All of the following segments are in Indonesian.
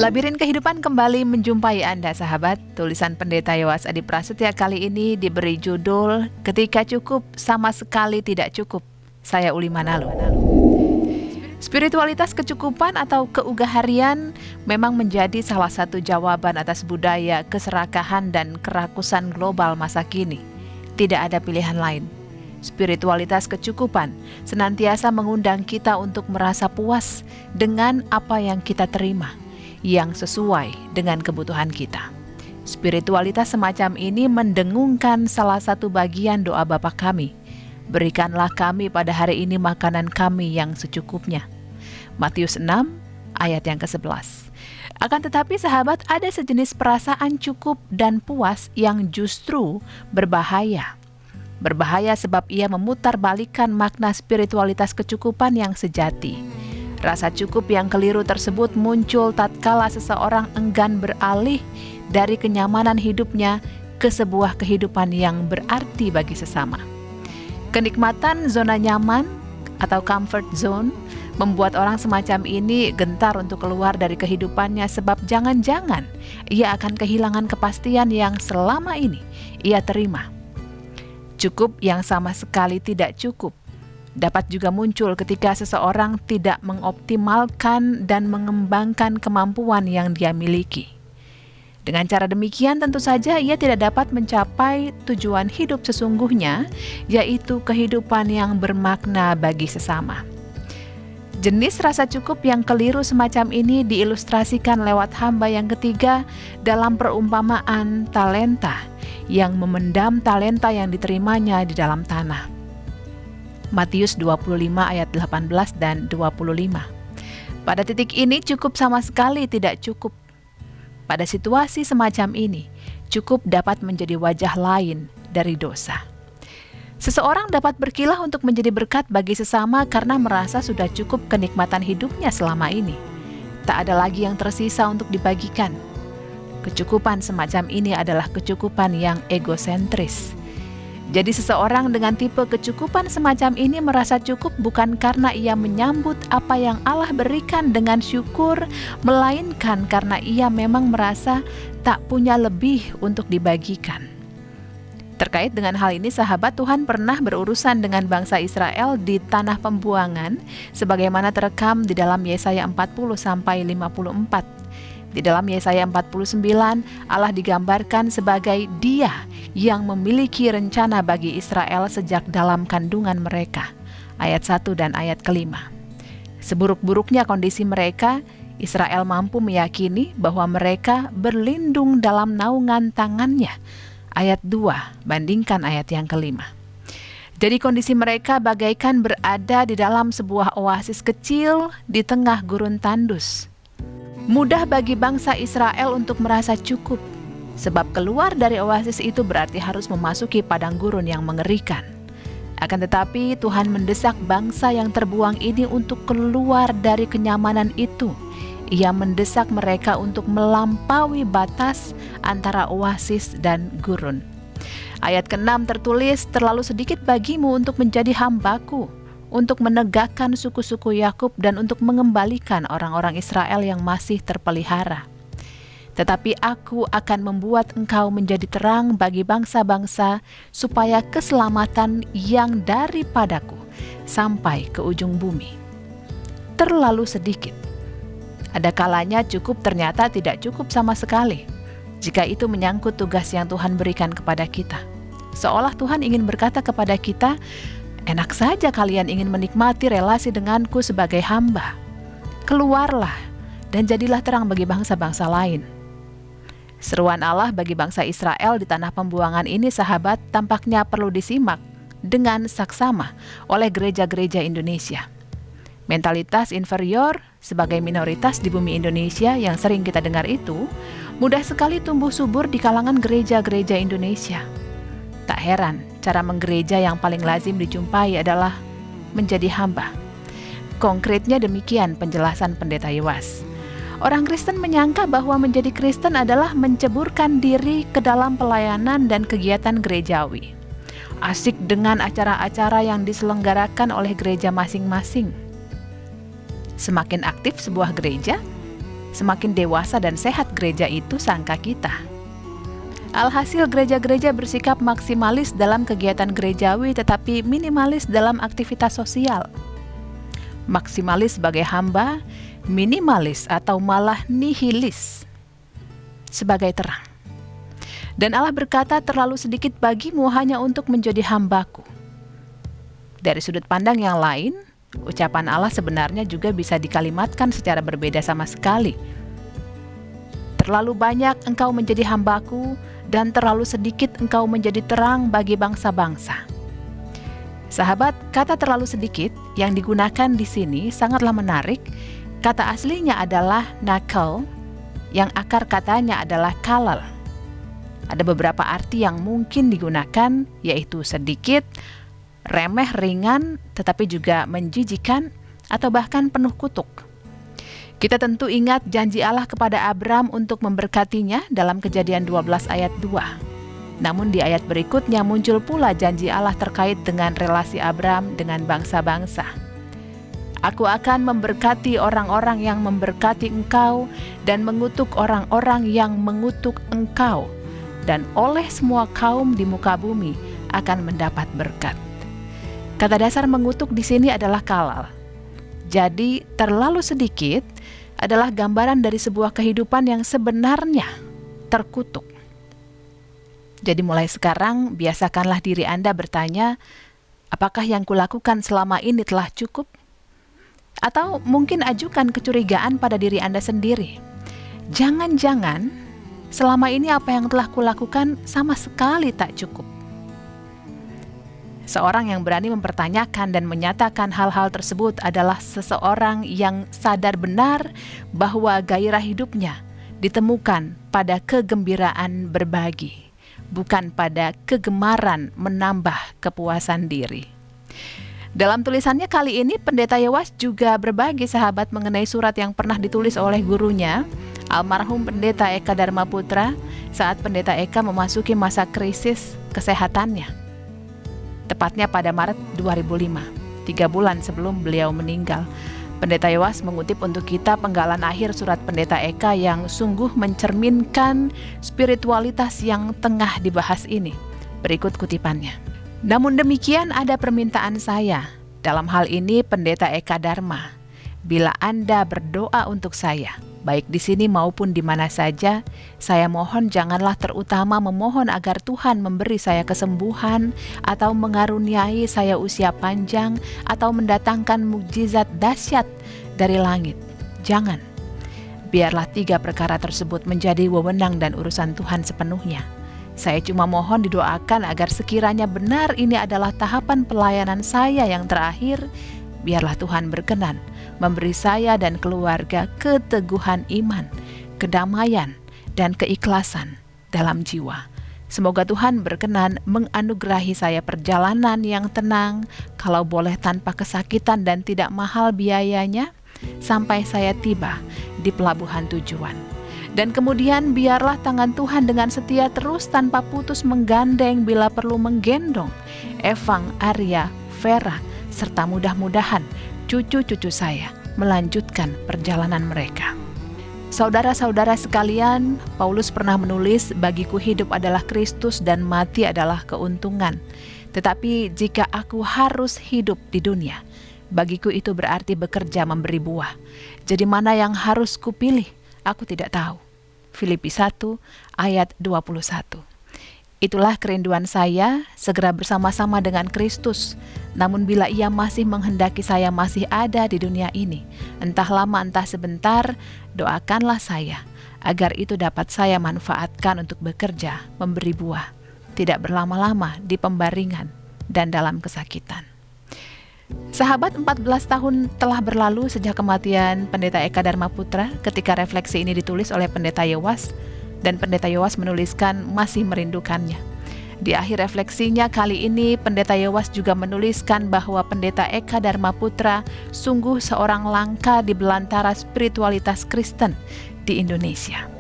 Labirin Kehidupan kembali menjumpai Anda sahabat. Tulisan Pendeta Yowas Adi Prasetya kali ini diberi judul Ketika Cukup Sama Sekali Tidak Cukup. Saya Uli Manalo. Spiritualitas kecukupan atau keugaharian memang menjadi salah satu jawaban atas budaya keserakahan dan kerakusan global masa kini. Tidak ada pilihan lain. Spiritualitas kecukupan senantiasa mengundang kita untuk merasa puas dengan apa yang kita terima, yang sesuai dengan kebutuhan kita. Spiritualitas semacam ini mendengungkan salah satu bagian doa Bapa kami. Berikanlah kami pada hari ini makanan kami yang secukupnya. Matius 6 ayat yang ke-11. Akan tetapi sahabat, ada sejenis perasaan cukup dan puas yang justru berbahaya. Berbahaya sebab ia memutarbalikkan makna spiritualitas kecukupan yang sejati. Rasa cukup yang keliru tersebut muncul tatkala seseorang enggan beralih dari kenyamanan hidupnya ke sebuah kehidupan yang berarti bagi sesama. Kenikmatan zona nyaman atau comfort zone membuat orang semacam ini gentar untuk keluar dari kehidupannya sebab jangan-jangan ia akan kehilangan kepastian yang selama ini ia terima. Cukup yang sama sekali tidak cukup dapat juga muncul ketika seseorang tidak mengoptimalkan dan mengembangkan kemampuan yang dia miliki. Dengan cara demikian tentu saja ia tidak dapat mencapai tujuan hidup sesungguhnya, yaitu kehidupan yang bermakna bagi sesama. Jenis rasa cukup yang keliru semacam ini diilustrasikan lewat hamba yang ketiga dalam perumpamaan talenta yang memendam talenta yang diterimanya di dalam tanah. Matius 25 ayat 18 dan 25. Pada titik ini cukup sama sekali tidak cukup. Pada situasi semacam ini, cukup dapat menjadi wajah lain dari dosa. Seseorang dapat berkilah untuk menjadi berkat bagi sesama karena merasa sudah cukup kenikmatan hidupnya selama ini. Tak ada lagi yang tersisa untuk dibagikan. Kecukupan semacam ini adalah kecukupan yang egosentris. Jadi seseorang dengan tipe kecukupan semacam ini merasa cukup bukan karena ia menyambut apa yang Allah berikan dengan syukur, melainkan karena ia memang merasa tak punya lebih untuk dibagikan. Terkait dengan hal ini sahabat, Tuhan pernah berurusan dengan bangsa Israel di tanah pembuangan sebagaimana terekam di dalam Yesaya 40-54. Di dalam Yesaya 49, Allah digambarkan sebagai Dia yang memiliki rencana bagi Israel sejak dalam kandungan mereka. Ayat 1 dan ayat ke-5. Seburuk-buruknya kondisi mereka, Israel mampu meyakini bahwa mereka berlindung dalam naungan tangannya. Ayat 2, bandingkan ayat yang ke-5. Jadi kondisi mereka bagaikan berada di dalam sebuah oasis kecil di tengah gurun tandus. Mudah bagi bangsa Israel untuk merasa cukup, sebab keluar dari oasis itu berarti harus memasuki padang gurun yang mengerikan. Akan tetapi Tuhan mendesak bangsa yang terbuang ini untuk keluar dari kenyamanan itu. Ia mendesak mereka untuk melampaui batas antara oasis dan gurun. Ayat ke-6 tertulis, terlalu sedikit bagimu untuk menjadi hambaku, untuk menegakkan suku-suku Yakub dan untuk mengembalikan orang-orang Israel yang masih terpelihara. Tetapi aku akan membuat engkau menjadi terang bagi bangsa-bangsa supaya keselamatan yang daripadaku sampai ke ujung bumi. Terlalu sedikit. Ada kalanya cukup ternyata tidak cukup sama sekali, jika itu menyangkut tugas yang Tuhan berikan kepada kita. Seolah Tuhan ingin berkata kepada kita, enak saja kalian ingin menikmati relasi denganku sebagai hamba. Keluarlah dan jadilah terang bagi bangsa-bangsa lain. Seruan Allah bagi bangsa Israel di tanah pembuangan ini sahabat tampaknya perlu disimak dengan saksama oleh gereja-gereja Indonesia. Mentalitas inferior sebagai minoritas di bumi Indonesia yang sering kita dengar itu mudah sekali tumbuh subur di kalangan gereja-gereja Indonesia. Tak heran, cara menggereja yang paling lazim dijumpai adalah menjadi hamba. Konkretnya demikian penjelasan Pendeta Yowas. Orang Kristen menyangka bahwa menjadi Kristen adalah menceburkan diri ke dalam pelayanan dan kegiatan gerejawi. Asik dengan acara-acara yang diselenggarakan oleh gereja masing-masing. Semakin aktif sebuah gereja, semakin dewasa dan sehat gereja itu sangka kita. Alhasil gereja-gereja bersikap maksimalis dalam kegiatan gerejawi tetapi minimalis dalam aktivitas sosial. Maksimalis sebagai hamba, minimalis atau malah nihilis sebagai terang. Dan Allah berkata, terlalu sedikit bagimu hanya untuk menjadi hambaku. Dari sudut pandang yang lain, ucapan Allah sebenarnya juga bisa dikalimatkan secara berbeda sama sekali. Terlalu banyak engkau menjadi hambaku, dan terlalu sedikit engkau menjadi terang bagi bangsa-bangsa. Sahabat, kata terlalu sedikit yang digunakan di sini sangatlah menarik. Kata aslinya adalah nakal, yang akar katanya adalah kalal. Ada beberapa arti yang mungkin digunakan, yaitu sedikit, remeh ringan, tetapi juga menjijikan, atau bahkan penuh kutuk. Kita tentu ingat janji Allah kepada Abram untuk memberkatinya dalam Kejadian 12 ayat 2. Namun di ayat berikutnya muncul pula janji Allah terkait dengan relasi Abram dengan bangsa-bangsa. Aku akan memberkati orang-orang yang memberkati engkau dan mengutuk orang-orang yang mengutuk engkau. Dan oleh semua kaum di muka bumi akan mendapat berkat. Kata dasar mengutuk di sini adalah kalal. Jadi terlalu sedikit adalah gambaran dari sebuah kehidupan yang sebenarnya terkutuk. Jadi mulai sekarang biasakanlah diri Anda bertanya, apakah yang kulakukan selama ini telah cukup? Atau mungkin ajukan kecurigaan pada diri Anda sendiri. Jangan-jangan selama ini apa yang telah kulakukan sama sekali tak cukup. Seorang yang berani mempertanyakan dan menyatakan hal-hal tersebut adalah seseorang yang sadar benar bahwa gairah hidupnya ditemukan pada kegembiraan berbagi, bukan pada kegemaran menambah kepuasan diri. Dalam tulisannya kali ini, Pendeta Yowas juga berbagi sahabat mengenai surat yang pernah ditulis oleh gurunya, almarhum Pendeta Eka Dharma Putra, saat Pendeta Eka memasuki masa krisis kesehatannya. Tepatnya pada Maret 2005, 3 bulan sebelum beliau meninggal. Pendeta Yowas mengutip untuk kita penggalan akhir surat Pendeta Eka yang sungguh mencerminkan spiritualitas yang tengah dibahas ini. Berikut kutipannya. Namun demikian ada permintaan saya, dalam hal ini Pendeta Eka Dharma. Bila Anda berdoa untuk saya, baik di sini maupun di mana saja, saya mohon janganlah terutama memohon agar Tuhan memberi saya kesembuhan atau mengaruniai saya usia panjang atau mendatangkan mukjizat dahsyat dari langit. Jangan. Biarlah 3 perkara tersebut menjadi wewenang dan urusan Tuhan sepenuhnya. Saya cuma mohon didoakan agar sekiranya benar ini adalah tahapan pelayanan saya yang terakhir, biarlah Tuhan berkenan memberi saya dan keluarga keteguhan iman, kedamaian, dan keikhlasan dalam jiwa. Semoga Tuhan berkenan menganugerahi saya perjalanan yang tenang, kalau boleh tanpa kesakitan dan tidak mahal biayanya, sampai saya tiba di pelabuhan tujuan. Dan kemudian biarlah tangan Tuhan dengan setia terus tanpa putus menggandeng bila perlu menggendong Evang, Arya, Vera, serta mudah-mudahan cucu-cucu saya melanjutkan perjalanan mereka. Saudara-saudara sekalian, Paulus pernah menulis, bagiku hidup adalah Kristus dan mati adalah keuntungan. Tetapi jika aku harus hidup di dunia, bagiku itu berarti bekerja memberi buah. Jadi mana yang harus kupilih? Aku tidak tahu. Filipi 1 ayat 21. Itulah kerinduan saya, segera bersama-sama dengan Kristus. Namun bila ia masih menghendaki saya masih ada di dunia ini, entah lama entah sebentar, doakanlah saya, agar itu dapat saya manfaatkan untuk bekerja, memberi buah, tidak berlama-lama di pembaringan dan dalam kesakitan. Sahabat, 14 tahun telah berlalu sejak kematian Pendeta Eka Dharma Putra ketika refleksi ini ditulis oleh Pendeta Yowas, dan Pendeta Yowas menuliskan masih merindukannya. Di akhir refleksinya kali ini, Pendeta Yowas juga menuliskan bahwa Pendeta Eka Dharma Putra sungguh seorang langka di belantara spiritualitas Kristen di Indonesia.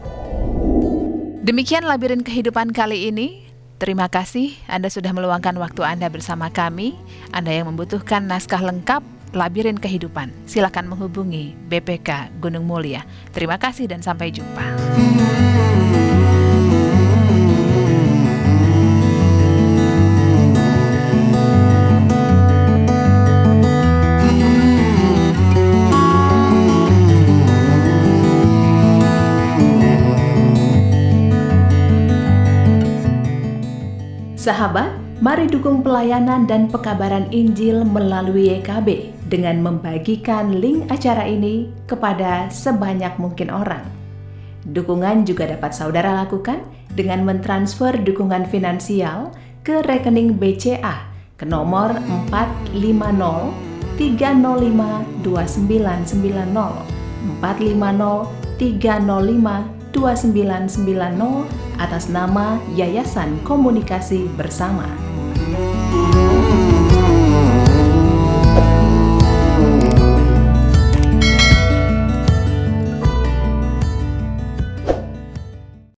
Demikian labirin kehidupan kali ini. Terima kasih Anda sudah meluangkan waktu Anda bersama kami. Anda yang membutuhkan naskah lengkap labirin kehidupan, silakan menghubungi BPK Gunung Mulia. Terima kasih dan sampai jumpa. Sahabat, mari dukung pelayanan dan pekabaran Injil melalui YKB dengan membagikan link acara ini kepada sebanyak mungkin orang. Dukungan juga dapat saudara lakukan dengan mentransfer dukungan finansial ke rekening BCA ke nomor 450 305 2990 450 305 2990 atas nama Yayasan Komunikasi Bersama.